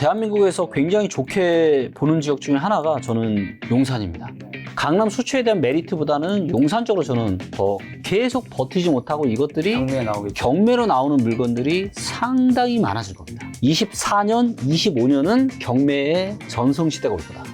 대한민국에서 굉장히 좋게 보는 지역 중에 하나가 저는 용산입니다. 강남 수초에 대한 메리트보다는 용산 쪽으로 저는 더 계속 버티지 못하고 이것들이 경매에 나오겠죠. 경매로 나오는 물건들이 상당히 많아질 겁니다. 24년, 25년은 경매의 전성시대가 올 거다.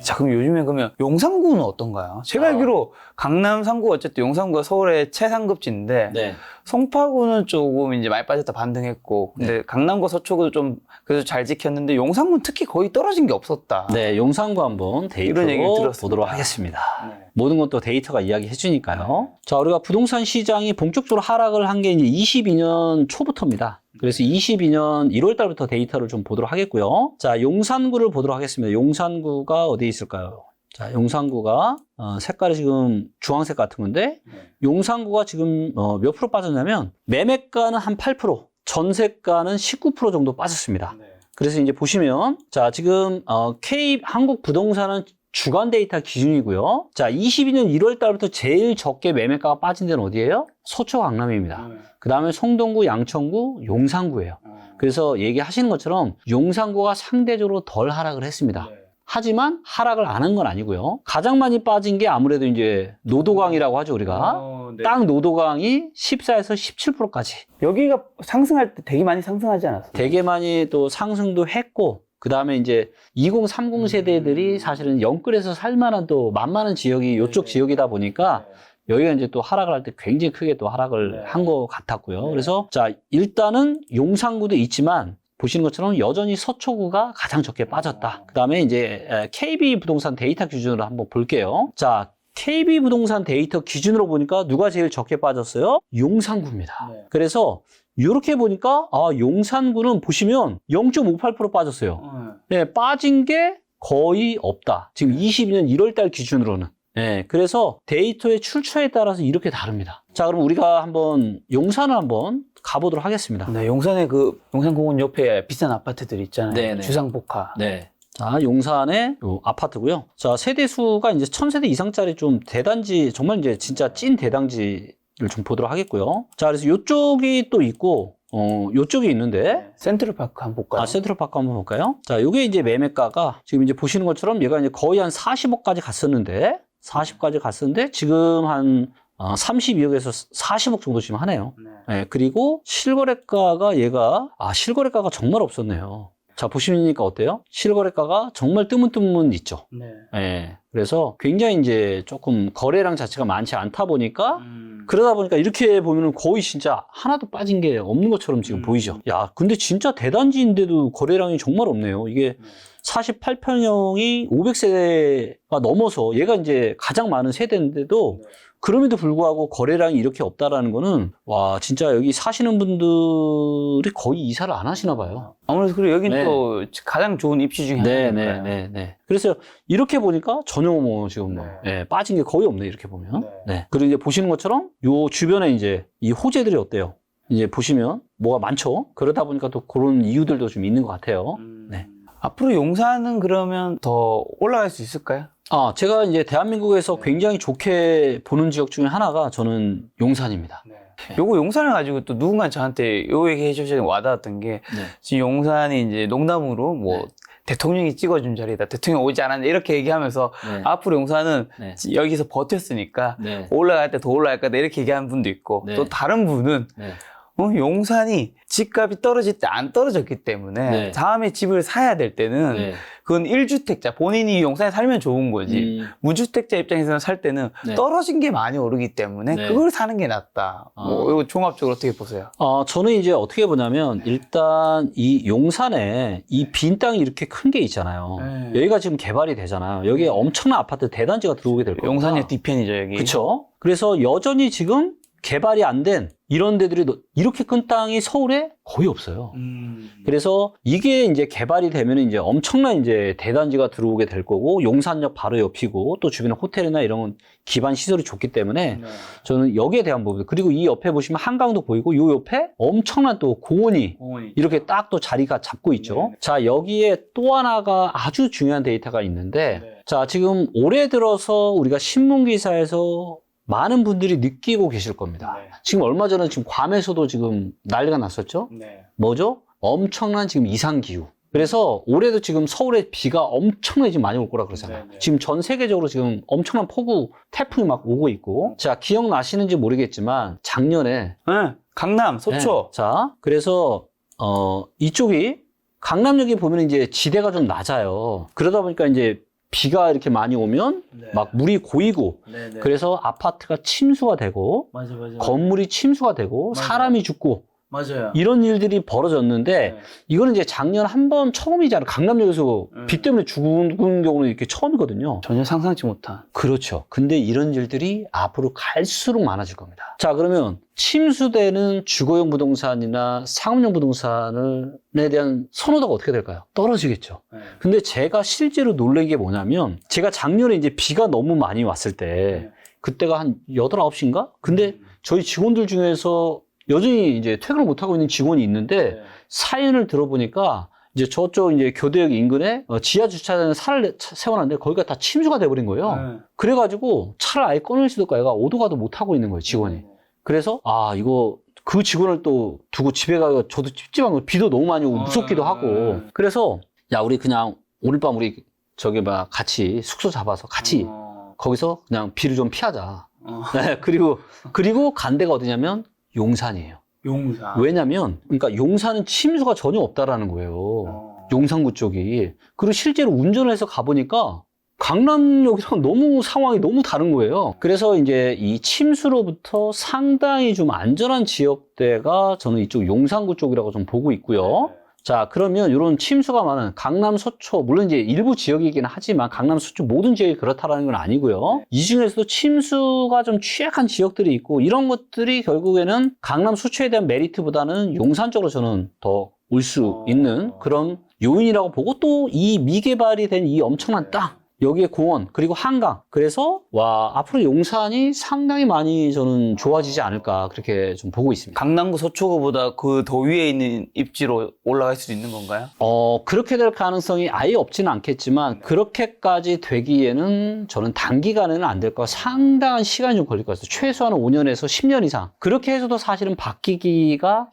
자, 그럼 요즘에 그러면 용산구는 어떤가요? 제가 알기로 강남 3구 어쨌든 용산구가 서울의 최상급지인데 네. 송파구는 조금 이제 많이 빠졌다 반등했고 근데 강남구 서초구도 좀 그래도 잘 지켰는데 용산구는 특히 거의 떨어진 게 없었다. 네, 용산구 한번 이런 얘기를 데이터로 들었습니다. 보도록 하겠습니다. 네. 모든 건 또 데이터가 이야기해 주니까요. 자, 우리가 부동산 시장이 본격적으로 하락을 한 게 이제 22년 초부터입니다. 그래서 22년 1월 달부터 데이터를 좀 보도록 하겠고요. 자, 용산구를 보도록 하겠습니다. 용산구가 어디에 있을까요? 자, 용산구가 색깔이 지금 주황색 같은 건데 용산구가 지금 몇 프로 빠졌냐면 매매가는 한 8%, 전세가는 19% 정도 빠졌습니다. 그래서 이제 보시면 자, 지금 K 한국 부동산은 주간 데이터 기준이고요. 자, 22년 1월 달부터 제일 적게 매매가가 빠진 데는 어디예요? 서초 강남입니다. 그 다음에 송동구, 양천구, 용산구예요. 그래서 얘기하시는 것처럼 용산구가 상대적으로 덜 하락을 했습니다. 하지만 하락을 안 한 건 아니고요. 가장 많이 빠진 게 아무래도 이제 노도강이라고 하죠, 우리가. 네. 딱 노도강이 14에서 17%까지. 여기가 상승할 때 되게 많이 상승하지 않았어요? 되게 많이 또 상승도 했고, 그 다음에 이제 2030 세대들이 사실은 영끌에서 살만한 또 만만한 지역이 이쪽 지역이다 보니까 여기가 이제 또 하락을 할 때 굉장히 크게 또 하락을 한 것 같았고요. 그래서 자, 일단은 용산구도 있지만 보시는 것처럼 여전히 서초구가 가장 적게 빠졌다. 그 다음에 이제 KB 부동산 데이터 기준으로 한번 볼게요. 자, KB 부동산 데이터 기준으로 보니까 누가 제일 적게 빠졌어요? 용산구입니다. 그래서 이렇게 보니까 용산구는 보시면 0.58% 빠졌어요. 네, 빠진 게 거의 없다. 지금 22년 1월 달 기준으로는. 네, 그래서 데이터의 출처에 따라서 이렇게 다릅니다. 자, 그럼 우리가 한번 용산을 한번 가보도록 하겠습니다. 네, 용산에 그 용산공원 옆에 비싼 아파트들 있잖아요. 네네. 주상복합. 네. 자, 용산의 요 아파트고요. 자, 세대수가 이제 1000세대 이상짜리 좀 대단지, 정말 이제 진짜 찐 대단지를 좀 보도록 하겠고요. 자, 그래서 요쪽이 또 있고, 요쪽이 있는데, 센트럴파크 한번 볼까요? 센트럴파크 한번 볼까요? 자, 요게 이제 매매가가 지금 이제 보시는 것처럼 얘가 이제 거의 한 40억까지 갔었는데, 40까지 갔었는데, 지금 한 32억에서 40억 정도 지금 하네요. 네, 그리고 실거래가가 얘가, 실거래가가 정말 없었네요. 자, 보시니까 어때요? 실거래가가 정말 뜨문뜨문 있죠. 네. 그래서 굉장히 이제 조금 거래량 자체가 많지 않다 보니까 그러다 보니까 이렇게 보면은 거의 진짜 하나도 빠진 게 없는 것처럼 지금 보이죠. 야, 근데 진짜 대단지인데도 거래량이 정말 없네요. 이게 48평형이 500세대가 넘어서 얘가 이제 가장 많은 세대인데도 그럼에도 불구하고 거래량이 이렇게 없다라는 거는 와, 진짜 여기 사시는 분들이 거의 이사를 안 하시나 봐요. 아무래도 그리고 여긴 네. 또 가장 좋은 입지 중에 하나니까요. 네. 그래서 이렇게 보니까 전혀 뭐 지금 뭐 빠진 게 거의 없네, 이렇게 보면. 네. 그리고 이제 보시는 것처럼 요 주변에 이제 이 호재들이 어때요? 이제 보시면 뭐가 많죠? 그러다 보니까 또 그런 이유들도 좀 있는 것 같아요. 네. 앞으로 용산은 그러면 더 올라갈 수 있을까요? 제가 이제 대한민국에서 굉장히 좋게 보는 지역 중에 하나가 저는 용산입니다. 요거 용산을 가지고 또 누군가 저한테 요 얘기 해주셔서 와닿았던 게 지금 용산이 이제 농담으로 뭐 대통령이 찍어준 자리다. 대통령 오지 않았냐 이렇게 얘기하면서 앞으로 용산은 여기서 버텼으니까 올라갈 때 더 올라갈 거다 이렇게 얘기하는 분도 있고 또 다른 분은 용산이 집값이 떨어질 때 안 떨어졌기 때문에 다음에 집을 사야 될 때는 그건 1주택자 본인이 용산에 살면 좋은 거지 무주택자 입장에서는 살 때는 떨어진 게 많이 오르기 때문에 그걸 사는 게 낫다. 뭐 이거 종합적으로 어떻게 보세요? 저는 이제 어떻게 보냐면 일단 이 용산에 이 빈 땅이 이렇게 큰 게 있잖아요. 여기가 지금 개발이 되잖아요. 여기에 엄청난 아파트 대단지가 들어오게 될 거예요. 용산의 뒤편이죠 여기. 그렇죠. 그래서 여전히 지금 개발이 안 된 이런 데들이 이렇게 큰 땅이 서울에 거의 없어요. 그래서 이게 이제 개발이 되면 이제 엄청난 이제 대단지가 들어오게 될 거고 용산역 바로 옆이고 또 주변에 호텔이나 이런 기반 시설이 좋기 때문에 저는 여기에 대한 부분 그리고 이 옆에 보시면 한강도 보이고 요 옆에 엄청난 또 공원이 이렇게 딱 또 자리가 잡고 있죠. 자, 여기에 또 하나가 아주 중요한 데이터가 있는데 자, 지금 올해 들어서 우리가 신문기사에서 많은 분들이 느끼고 계실 겁니다. 네. 지금 얼마 전에 지금 괌에서도 지금 난리가 났었죠? 네. 뭐죠? 엄청난 지금 이상기후. 그래서 올해도 지금 서울에 비가 엄청나게 지금 많이 올 거라 그러잖아요. 네네. 지금 전 세계적으로 지금 엄청난 폭우, 태풍이 막 오고 있고. 자, 기억나시는지 모르겠지만 작년에 네. 강남, 소초. 네. 자, 그래서 이쪽이 강남역에 보면 이제 지대가 좀 낮아요. 그러다 보니까 이제 비가 이렇게 많이 오면 네. 막 물이 고이고 네네. 그래서 아파트가 침수가 되고 맞아. 건물이 침수가 되고 맞아요. 사람이 죽고 맞아요. 이런 일들이 벌어졌는데 네. 이거는 이제 작년 한 번 처음이잖아요. 강남역에서 비 때문에 죽은 경우는 이렇게 처음이거든요. 전혀 상상치 못한. 그렇죠. 근데 이런 일들이 앞으로 갈수록 많아질 겁니다. 자, 그러면 침수되는 주거용 부동산이나 상업용 부동산에 대한 선호도가 어떻게 될까요? 떨어지겠죠. 네. 근데 제가 실제로 놀란 게 뭐냐면 제가 작년에 이제 비가 너무 많이 왔을 때 그때가 한 8, 9시인가? 근데 저희 직원들 중에서 여전히 이제 퇴근을 못하고 있는 직원이 있는데 네. 사연을 들어보니까 이제 저쪽 이제 교대역 인근에 지하 주차장에 차를 세워놨는데 거기가 다 침수가 돼버린 거예요. 네. 그래가지고 차를 아예 꺼낼 수도 없고 애가 오도 가도 못하고 있는 거예요, 직원이. 그래서 이거 그 직원을 또 두고 집에 가서 저도 찝찝한 거 비도 너무 많이 오고 무섭기도 하고 그래서 야 우리 그냥 오늘 밤 우리 저기 막 같이 숙소 잡아서 같이 거기서 그냥 비를 좀 피하자. 네, 그리고 간 데가 어디냐면 용산이에요. 용산. 왜냐면 그러니까 용산은 침수가 전혀 없다라는 거예요. 용산구 쪽이. 그리고 실제로 운전을 해서 가보니까 강남역이랑 너무 상황이 너무 다른 거예요. 그래서 이제 이 침수로부터 상당히 좀 안전한 지역대가 저는 이쪽 용산구 쪽이라고 좀 보고 있고요. 자, 그러면 이런 침수가 많은 강남, 서초, 물론 이제 일부 지역이긴 하지만 강남, 서초 모든 지역이 그렇다라는 건 아니고요. 이 중에서도 침수가 좀 취약한 지역들이 있고 이런 것들이 결국에는 강남, 서초에 대한 메리트보다는 용산 쪽으로 저는 더 올 수 있는 그런 요인이라고 보고 또 이 미개발이 된 이 엄청난 땅 여기에 공원 그리고 한강 그래서 앞으로 용산이 상당히 많이 저는 좋아지지 않을까 그렇게 좀 보고 있습니다. 강남구 서초구보다 그 더 위에 있는 입지로 올라갈 수도 있는 건가요? 그렇게 될 가능성이 아예 없지는 않겠지만 그렇게까지 되기에는 저는 단기간에는 안 될 거고 상당한 시간이 좀 걸릴 것 같아요. 최소한 5년에서 10년 이상. 그렇게 해서도 사실은 바뀌기가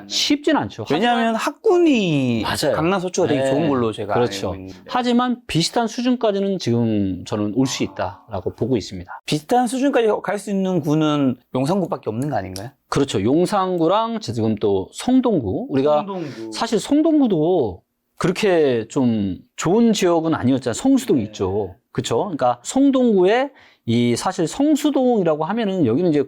쉽진 않죠. 왜냐하면 학군이 맞아요. 강남 서초가 되게 네. 좋은 걸로 제가 그렇죠. 알고 있는데. 하지만 비슷한 수준까지는 지금 저는 올 수 있다라고 보고 있습니다. 비슷한 수준까지 갈 수 있는 구는 용산구밖에 없는 거 아닌가요? 그렇죠. 용산구랑 지금 또 성동구. 우리가 사실 성동구도 그렇게 좀 좋은 지역은 아니었잖아요. 성수동 있죠. 그렇죠. 그러니까 성동구에 사실 성수동이라고 하면은 여기는 이제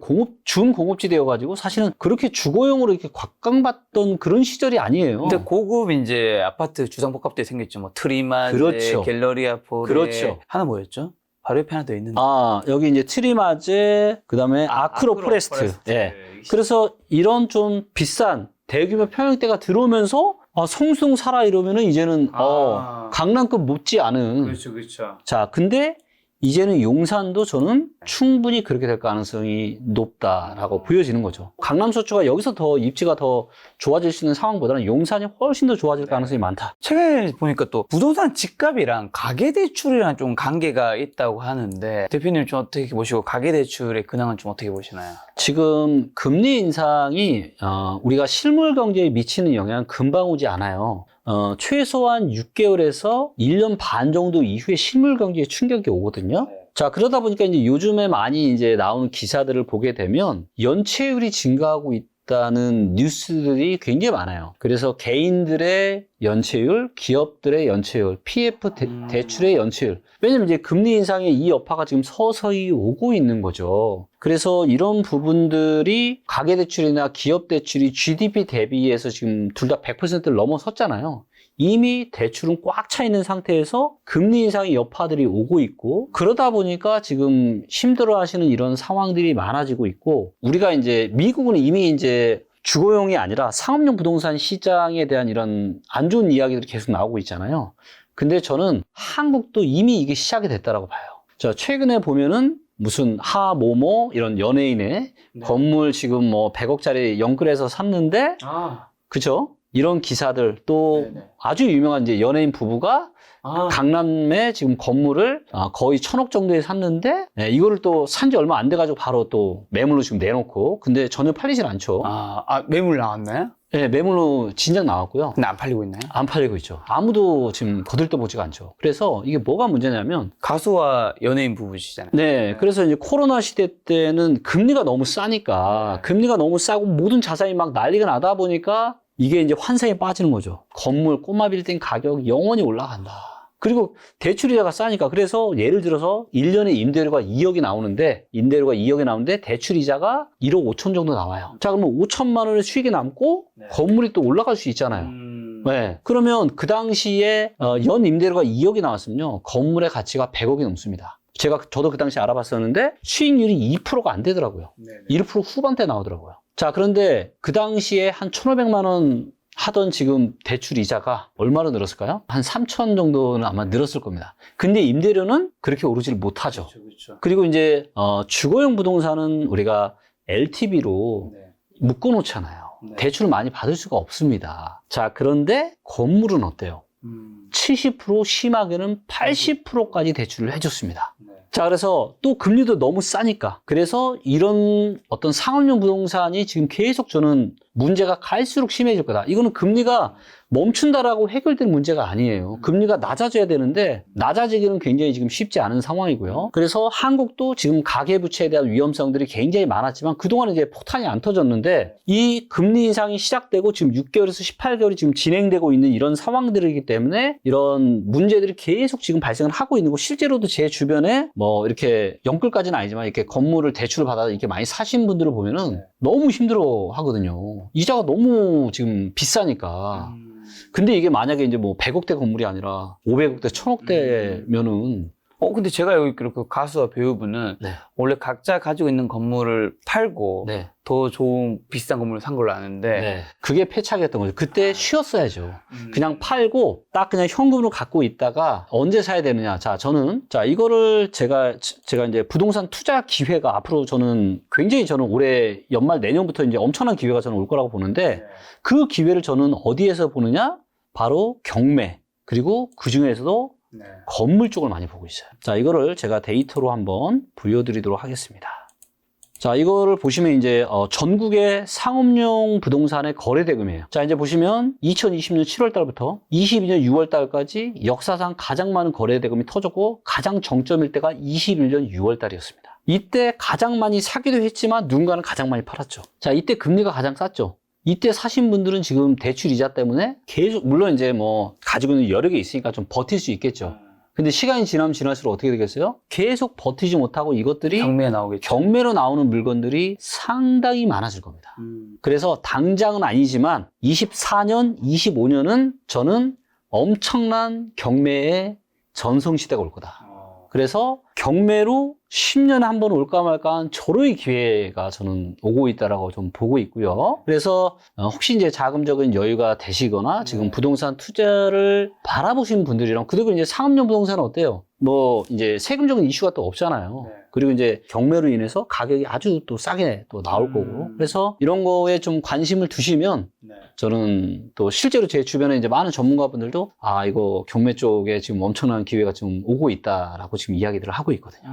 준공업지대여가지고 사실은 그렇게 주거용으로 이렇게 곽강받던 그런 시절이 아니에요. 근데 고급 이제 아파트 주상복합대 생겼죠. 뭐 트리마제, 그렇죠. 갤러리아 포레. 그렇죠. 하나 뭐였죠? 바로 옆에 하나 더 있는데. 여기 이제 트리마제, 그 다음에 아크로포레스트. 예. 그래서 이런 좀 비싼 대규모 평형대가 들어오면서 성수동 살아 이러면은 이제는 강남급 못지 않은. 그렇죠. 자, 근데 이제는 용산도 저는 충분히 그렇게 될 가능성이 높다라고 보여지는 거죠. 강남 서초가 여기서 더 입지가 더 좋아질 수 있는 상황보다는 용산이 훨씬 더 좋아질 가능성이 많다. 최근에 보니까 또 부동산 집값이랑 가계대출이랑 좀 관계가 있다고 하는데 대표님 좀 어떻게 보시고 가계대출의 근황은 좀 어떻게 보시나요? 지금 금리 인상이 우리가 실물 경제에 미치는 영향은 금방 오지 않아요. 최소한 6개월에서 1년 반 정도 이후에 실물 경제에 충격이 오거든요. 자, 그러다 보니까 이제 요즘에 많이 이제 나오는 기사들을 보게 되면 연체율이 증가하고 있다는 뉴스들이 굉장히 많아요. 그래서 개인들의 연체율, 기업들의 연체율, PF 대출의 연체율. 왜냐면 이제 금리 인상의 이 여파가 지금 서서히 오고 있는 거죠. 그래서 이런 부분들이 가계대출이나 기업대출이 GDP 대비해서 지금 둘 다 100%를 넘어섰잖아요. 이미 대출은 꽉 차 있는 상태에서 금리 인상의 여파들이 오고 있고 그러다 보니까 지금 힘들어 하시는 이런 상황들이 많아지고 있고 우리가 이제 미국은 이미 이제 주거용이 아니라 상업용 부동산 시장에 대한 이런 안 좋은 이야기들이 계속 나오고 있잖아요. 근데 저는 한국도 이미 이게 시작이 됐다라고 봐요. 자, 최근에 보면은 무슨 하모모 이런 연예인의 건물 지금 뭐 100억짜리 영끌해서 샀는데 그죠? 이런 기사들 또 네네. 아주 유명한 이제 연예인 부부가 강남에 지금 건물을 거의 1,000억 정도에 샀는데 이거를 또 산지 얼마 안 돼가지고 바로 또 매물로 지금 내놓고 근데 전혀 팔리질 않죠. 매물 나왔나요? 네, 매물로 진작 나왔고요. 근데 안 팔리고 있나요? 안 팔리고 있죠. 아무도 지금 거들떠보지가 않죠. 그래서 이게 뭐가 문제냐면 가수와 연예인 부부시잖아요. 네, 그래서 이제 코로나 시대 때는 금리가 너무 싸니까 금리가 너무 싸고 모든 자산이 막 난리가 나다 보니까 이게 이제 환상에 빠지는 거죠. 건물, 꼬마 빌딩 가격이 영원히 올라간다. 그리고 대출이자가 싸니까 그래서 예를 들어서 1년에 임대료가 2억이 나오는데 대출이자가 1억 5천 정도 나와요. 자, 그러면 5천만 원의 수익이 남고 건물이 또 올라갈 수 있잖아요. 네. 그러면 그 당시에 연 임대료가 2억이 나왔으면요. 건물의 가치가 100억이 넘습니다. 저도 그 당시에 알아봤었는데 수익률이 2%가 안 되더라고요. 1% 후반대 나오더라고요. 자, 그런데 그 당시에 한 1,500만 원 하던 지금 대출 이자가 얼마로 늘었을까요? 한 3천 정도는 아마 늘었을 겁니다. 근데 임대료는 그렇게 오르질 못하죠. 그렇죠. 그리고 이제 주거용 부동산은 우리가 LTV로 묶어놓잖아요. 대출을 많이 받을 수가 없습니다. 자, 그런데 건물은 어때요? 70% 심하게는 80%까지 대출을 해줬습니다. 자, 그래서 또 금리도 너무 싸니까. 그래서 이런 어떤 상업용 부동산이 지금 계속 저는 문제가 갈수록 심해질 거다. 이거는 금리가 멈춘다라고 해결될 문제가 아니에요. 금리가 낮아져야 되는데 낮아지기는 굉장히 지금 쉽지 않은 상황이고요. 그래서 한국도 지금 가계부채에 대한 위험성들이 굉장히 많았지만 그동안 이제 폭탄이 안 터졌는데 이 금리 인상이 시작되고 지금 6개월에서 18개월이 지금 진행되고 있는 이런 상황들이기 때문에 이런 문제들이 계속 지금 발생을 하고 있는 거 실제로도 제 주변에 뭐 이렇게 영끌까지는 아니지만 이렇게 건물을 대출을 받아서 이렇게 많이 사신 분들을 보면은 너무 힘들어 하거든요. 이자가 너무 지금 비싸니까. 근데 이게 만약에 이제 뭐 100억대 건물이 아니라 500억대, 1000억대면은 근데 제가 여기 그 가수와 배우분은 원래 각자 가지고 있는 건물을 팔고 더 좋은 비싼 건물을 산 걸로 아는데 그게 패착이었던 거죠. 그때 쉬었어야죠. 그냥 팔고 딱 그냥 현금으로 갖고 있다가 언제 사야 되느냐. 자, 저는 이거를 제가 이제 부동산 투자 기회가 앞으로 저는 올해 연말 내년부터 이제 엄청난 기회가 저는 올 거라고 보는데 그 기회를 저는 어디에서 보느냐? 바로 경매. 그리고 그 중에서도 건물 쪽을 많이 보고 있어요. 자, 이거를 제가 데이터로 한번 보여드리도록 하겠습니다. 자, 이거를 보시면 이제 전국의 상업용 부동산의 거래 대금이에요. 자, 이제 보시면 2020년 7월 달부터 22년 6월 달까지 역사상 가장 많은 거래 대금이 터졌고 가장 정점일 때가 21년 6월 달이었습니다. 이때 가장 많이 사기도 했지만 누군가는 가장 많이 팔았죠. 자, 이때 금리가 가장 쌌죠. 이때 사신 분들은 지금 대출 이자 때문에 계속, 물론 이제 뭐 가지고 있는 여러 개 있으니까 좀 버틸 수 있겠죠. 근데 시간이 지나면 지날수록 어떻게 되겠어요? 계속 버티지 못하고 이것들이 경매에 나오겠죠. 경매로 나오는 물건들이 상당히 많아질 겁니다. 그래서 당장은 아니지만 24년, 25년은 저는 엄청난 경매의 전성시대가 올 거다. 그래서 경매로 10년에 한 번 올까 말까 한 절호의 기회가 저는 오고 있다라고 좀 보고 있고요. 그래서 혹시 이제 자금적인 여유가 되시거나 지금 부동산 투자를 바라보시는 분들이랑 그리고 이제 상업용 부동산은 어때요? 뭐 이제 세금적인 이슈가 또 없잖아요. 그리고 이제 경매로 인해서 가격이 아주 또 싸게 또 나올 거고. 그래서 이런 거에 좀 관심을 두시면 저는 또 실제로 제 주변에 이제 많은 전문가분들도 이거 경매 쪽에 지금 엄청난 기회가 좀 오고 있다라고 지금 이야기들을 하고 있거든요.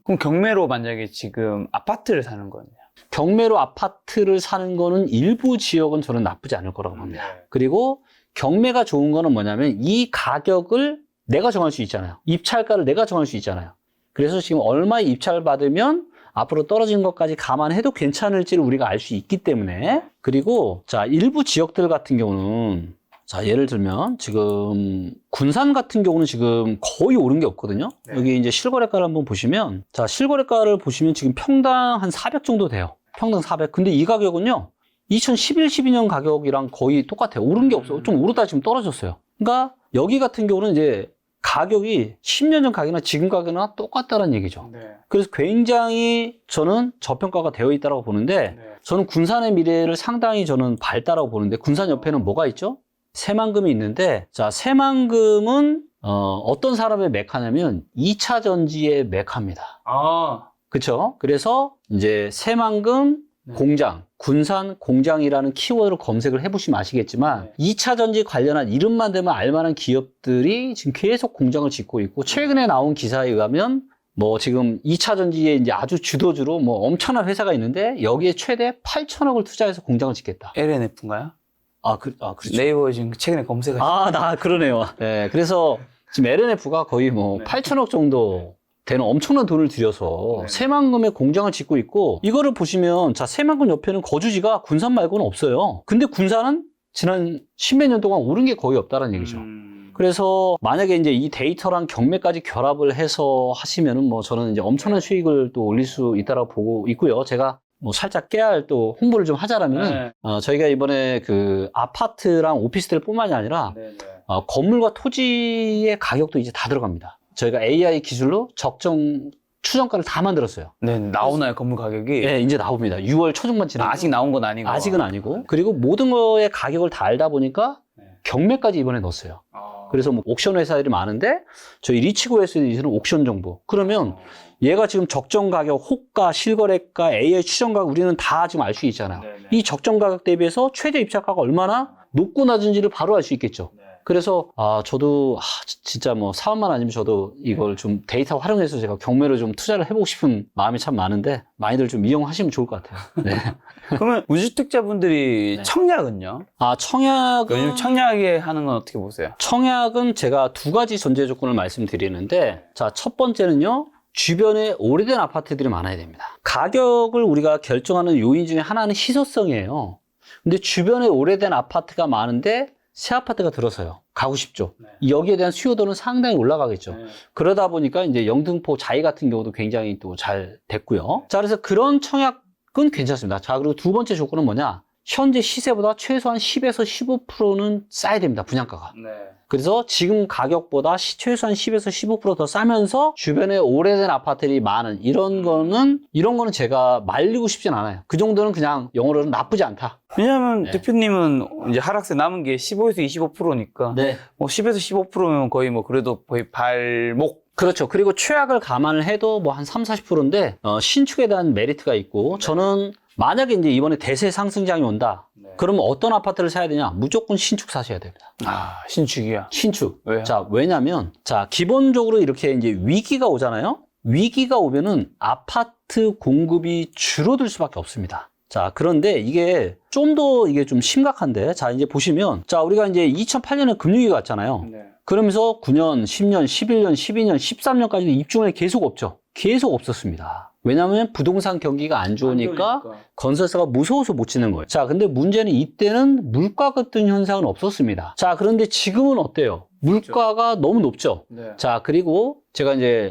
그럼 경매로 만약에 지금 아파트를 사는 거네요. 경매로 아파트를 사는 거는 일부 지역은 저는 나쁘지 않을 거라고 봅니다. 그리고 경매가 좋은 거는 뭐냐면 이 가격을 내가 정할 수 있잖아요. 입찰가를 내가 정할 수 있잖아요. 그래서 지금 얼마에 입찰 받으면 앞으로 떨어진 것까지 감안해도 괜찮을지를 우리가 알 수 있기 때문에. 그리고 자, 일부 지역들 같은 경우는 자, 예를 들면 지금 군산 같은 경우는 지금 거의 오른 게 없거든요. 여기 이제 실거래가를 한번 보시면 자, 실거래가를 보시면 지금 평당 한 400 정도 돼요. 평당 400. 근데 이 가격은요. 2011, 12년 가격이랑 거의 똑같아요. 오른 게 없어요. 좀 오르다 지금 떨어졌어요. 그러니까 여기 같은 경우는 이제 가격이 10년 전 가격이나 지금 가격이나 똑같다는 얘기죠. 그래서 굉장히 저는 저평가가 되어 있다고 보는데 저는 군산의 미래를 상당히 저는 밝다라고 보는데 군산 옆에는 뭐가 있죠? 새만금이 있는데 자, 새만금은 어떤 사람의 메카냐면 2차 전지의 메카입니다. 그렇죠? 그래서 이제 새만금 공장, 군산 공장이라는 키워드로 검색을 해보시면 아시겠지만 2차 전지 관련한 이름만 되면 알만한 기업들이 지금 계속 공장을 짓고 있고 최근에 나온 기사에 의하면 뭐 지금 2차 전지에 이제 아주 주도주로 뭐 엄청난 회사가 있는데 여기에 최대 8천억을 투자해서 공장을 짓겠다. LNF인가요? 그렇죠. 네이버 지금 최근에 검색하시죠. 그러네요. 네, 그래서 지금 LNF가 거의 뭐 8천억 정도 되는 엄청난 돈을 들여서 새만금의 공장을 짓고 있고 이거를 보시면 자 새만금 옆에는 거주지가 군산 말고는 없어요. 근데 군산은 지난 십몇 년 동안 오른 게 거의 없다는 얘기죠. 그래서 만약에 이제 이 데이터랑 경매까지 결합을 해서 하시면은 뭐 저는 이제 엄청난 수익을 또 올릴 수 있다라고 보고 있고요. 제가 뭐 살짝 깨알 또 홍보를 좀 하자라면은 저희가 이번에 그 아파트랑 오피스텔 뿐만이 아니라 건물과 토지의 가격도 이제 다 들어갑니다. 저희가 AI 기술로 적정 추정가를 다 만들었어요. 네, 나오나요, 건물 가격이? 네, 이제 나옵니다. 6월 초중반 지나고. 아직 나온 건 아니고. 아직은 아니고. 그리고 모든 거의 가격을 다 알다 보니까 경매까지 이번에 넣었어요. 그래서 뭐 옥션 회사들이 많은데 저희 리치고에서는 옥션 정보. 그러면 얘가 지금 적정 가격, 호가, 실거래가, AI 추정 가격 우리는 다 지금 알 수 있잖아요. 이 적정 가격 대비해서 최저 입찰가가 얼마나 높고 낮은지를 바로 알 수 있겠죠. 그래서 저도 진짜 뭐 사업만 아니면 저도 이걸 좀 데이터 활용해서 제가 경매로 좀 투자를 해보고 싶은 마음이 참 많은데 많이들 좀 이용하시면 좋을 것 같아요. 네. 그러면 무주택자분들이 청약은요? 청약은 요즘 청약에 하는 건 어떻게 보세요? 청약은 제가 두 가지 전제 조건을 말씀드리는데 자, 첫 번째는요. 주변에 오래된 아파트들이 많아야 됩니다. 가격을 우리가 결정하는 요인 중에 하나는 희소성이에요. 근데 주변에 오래된 아파트가 많은데 새 아파트가 들어서요. 가고 싶죠. 여기에 대한 수요도는 상당히 올라가겠죠. 그러다 보니까 이제 영등포 자이 같은 경우도 굉장히 또 잘 됐고요. 자, 그래서 그런 청약은 괜찮습니다. 자, 그리고 두 번째 조건은 뭐냐? 현재 시세보다 최소한 10에서 15%는 싸야 됩니다. 분양가가. 그래서 지금 가격보다 최소한 10에서 15% 더 싸면서 주변에 오래된 아파트들이 많은 이런 거는 제가 말리고 싶진 않아요. 그 정도는 그냥 영어로는 나쁘지 않다. 왜냐하면 대표님은 이제 하락세 남은 게 15에서 25%니까 뭐 10에서 15%면 거의 뭐 그래도 거의 발목. 그렇죠. 그리고 최악을 감안을 해도 뭐 한 3, 40%인데 신축에 대한 메리트가 있고 저는 만약에 이제 이번에 대세 상승장이 온다. 그러면 어떤 아파트를 사야 되냐? 무조건 신축 사셔야 됩니다. 신축이야. 신축. 왜요? 자, 왜냐면 자, 기본적으로 이렇게 이제 위기가 오잖아요. 위기가 오면은 아파트 공급이 줄어들 수밖에 없습니다. 자, 그런데 이게 좀 더 이게 좀 심각한데 자, 이제 보시면 자, 우리가 이제 2008년에 금융위기가 왔잖아요. 그러면서 9년, 10년, 11년, 12년, 13년까지도 입주문이 계속 없죠. 계속 없었습니다. 왜냐하면 부동산 경기가 안 좋으니까 건설사가 무서워서 못 짓는 거예요. 자, 근데 문제는 이때는 물가 급등 현상은 없었습니다. 자, 그런데 지금은 어때요? 물가가 너무 높죠. 자, 그리고 제가 이제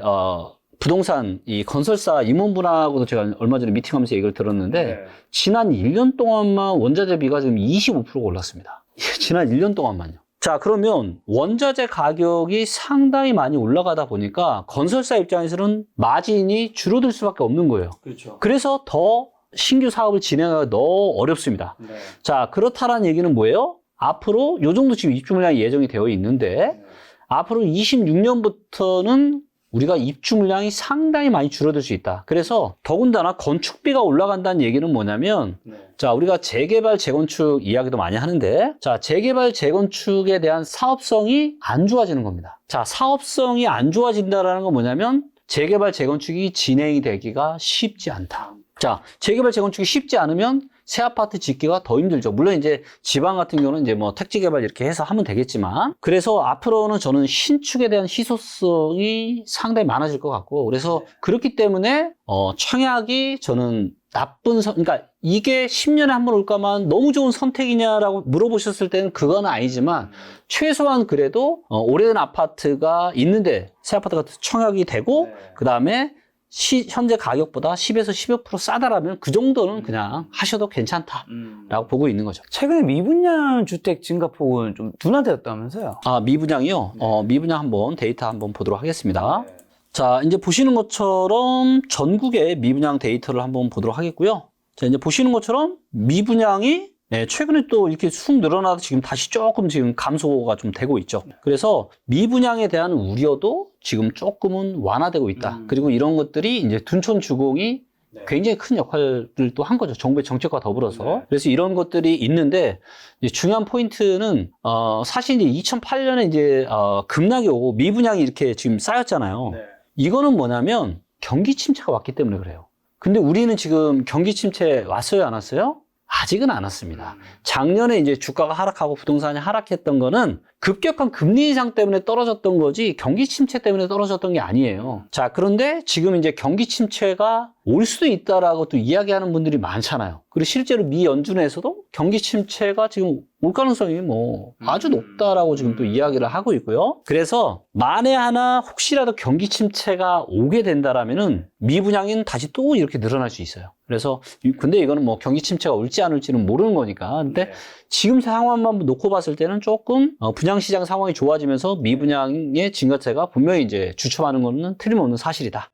부동산 이 건설사 임원분하고도 제가 얼마 전에 미팅하면서 얘기를 들었는데 지난 1년 동안만 원자재비가 지금 25%가 올랐습니다. 지난 1년 동안만요. 자, 그러면 원자재 가격이 상당히 많이 올라가다 보니까 건설사 입장에서는 마진이 줄어들 수밖에 없는 거예요. 그렇죠. 그래서 더 신규 사업을 진행하기가 너무 어렵습니다. 자, 그렇다라는 얘기는 뭐예요? 앞으로 요 정도 지금 입주 물량이 예정이 되어 있는데 앞으로 26년부터는 우리가 입주 물량이 상당히 많이 줄어들 수 있다. 그래서 더군다나 건축비가 올라간다는 얘기는 뭐냐면 자, 우리가 재개발, 재건축 이야기도 많이 하는데 자, 재개발, 재건축에 대한 사업성이 안 좋아지는 겁니다. 자, 사업성이 안 좋아진다라는 건 뭐냐면 재개발, 재건축이 진행이 되기가 쉽지 않다. 자, 재개발, 재건축이 쉽지 않으면 새 아파트 짓기가 더 힘들죠. 물론 이제 지방 같은 경우는 이제 뭐 택지 개발 이렇게 해서 하면 되겠지만 그래서 앞으로는 저는 신축에 대한 희소성이 상당히 많아질 것 같고 그래서 그렇기 때문에 청약이 저는 그러니까 이게 10년에 한 번 올까만 너무 좋은 선택이냐라고 물어보셨을 때는 그건 아니지만 최소한 그래도 오래된 아파트가 있는데 새 아파트가 청약이 되고 그 다음에 현재 가격보다 10에서 15% 싸다라면 그 정도는 그냥 하셔도 괜찮다라고 보고 있는 거죠. 최근에 미분양 주택 증가폭은 좀 둔화되었다면서요? 미분양이요? 미분양 한번 데이터 한번 보도록 하겠습니다. 자, 이제 보시는 것처럼 전국의 미분양 데이터를 한번 보도록 하겠고요. 자, 이제 보시는 것처럼 미분양이 최근에 또 이렇게 쑥 늘어나서 지금 다시 조금 지금 감소가 좀 되고 있죠. 그래서 미분양에 대한 우려도 지금 조금은 완화되고 있다. 그리고 이런 것들이 이제 둔촌 주공이 굉장히 큰 역할을 또 한 거죠. 정부의 정책과 더불어서. 그래서 이런 것들이 있는데 이제 중요한 포인트는 사실 이제 2008년에 이제 급락이 오고 미분양이 이렇게 지금 쌓였잖아요. 이거는 뭐냐면 경기 침체가 왔기 때문에 그래요. 근데 우리는 지금 경기 침체 왔어요, 안 왔어요? 아직은 안 왔습니다. 작년에 이제 주가가 하락하고 부동산이 하락했던 거는 급격한 금리 인상 때문에 떨어졌던 거지 경기 침체 때문에 떨어졌던 게 아니에요. 자, 그런데 지금 이제 경기 침체가 올 수도 있다라고 또 이야기하는 분들이 많잖아요. 그리고 실제로 미 연준에서도 경기 침체가 지금 올 가능성이 뭐 아주 높다라고 지금 또 이야기를 하고 있고요. 그래서 만에 하나 혹시라도 경기 침체가 오게 된다라면은 미분양은 다시 또 이렇게 늘어날 수 있어요. 그래서 근데 이거는 뭐 경기 침체가 올지 안 올지는 모르는 거니까. 근데 지금 상황만 놓고 봤을 때는 조금 분양시장 상황이 좋아지면서 미분양의 증가세가 분명히 이제 주춤하는 거는 틀림없는 사실이다.